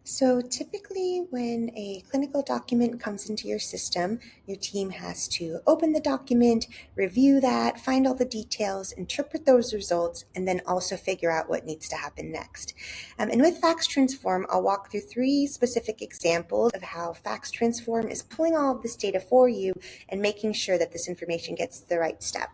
So typically when a clinical document comes into your system, your team has to open the document, review that, find all the details, interpret those results, and then also figure out what needs to happen next. And with Fax Transform, I'll walk through 3 specific examples of how Fax Transform is pulling all of this data for you and making sure that this information gets to the right step.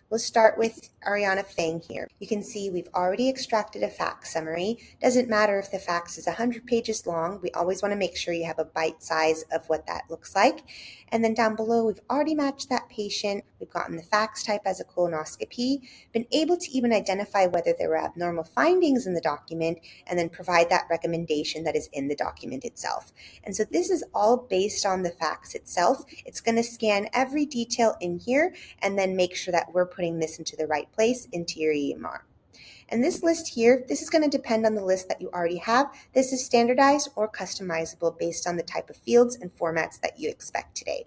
We'll start with Ariana Fang here. You can see we've already extracted a fax summary. Doesn't matter if the fax is 100 pages long. We always want to make sure you have a bite size of what that looks like. And then down below, we've already matched that patient. We've gotten the fax type as a colonoscopy, been able to even identify whether there were abnormal findings in the document, and then provide that recommendation that is in the document itself. And so this is all based on the fax itself. It's going to scan every detail in here and then make sure that we're putting this into the right place into your EMR. And this list here, this is going to depend on the list that you already have. This is standardized or customizable based on the type of fields and formats that you expect today.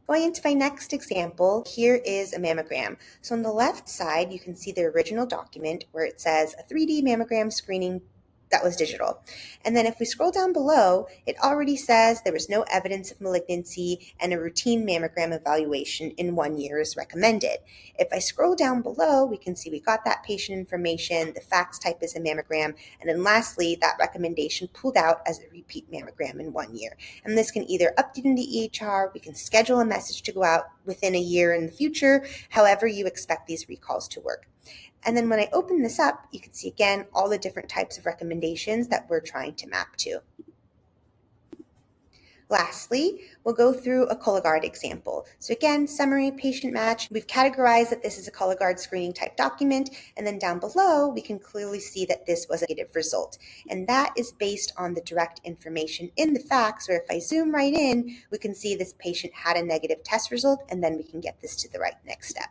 Going into my next example, here is a mammogram. So on the left side, you can see the original document where it says a 3D mammogram screening that was digital. And then if we scroll down below, it already says there was no evidence of malignancy and a routine mammogram evaluation in 1 year is recommended. If I scroll down below, we can see we got that patient information, the fax type is a mammogram, and then lastly, that recommendation pulled out as a repeat mammogram in 1 year. And this can either update in the EHR, we can schedule a message to go out within a year in the future, however you expect these recalls to work. And then when I open this up, you can see again all the different types of recommendations that we're trying to map to. Lastly, we'll go through a Cologuard example. So again, summary, patient match. We've categorized that this is a Cologuard screening type document, and then down below, we can clearly see that this was a negative result. And that is based on the direct information in the fax, where if I zoom right in, we can see this patient had a negative test result, and then we can get this to the right next step.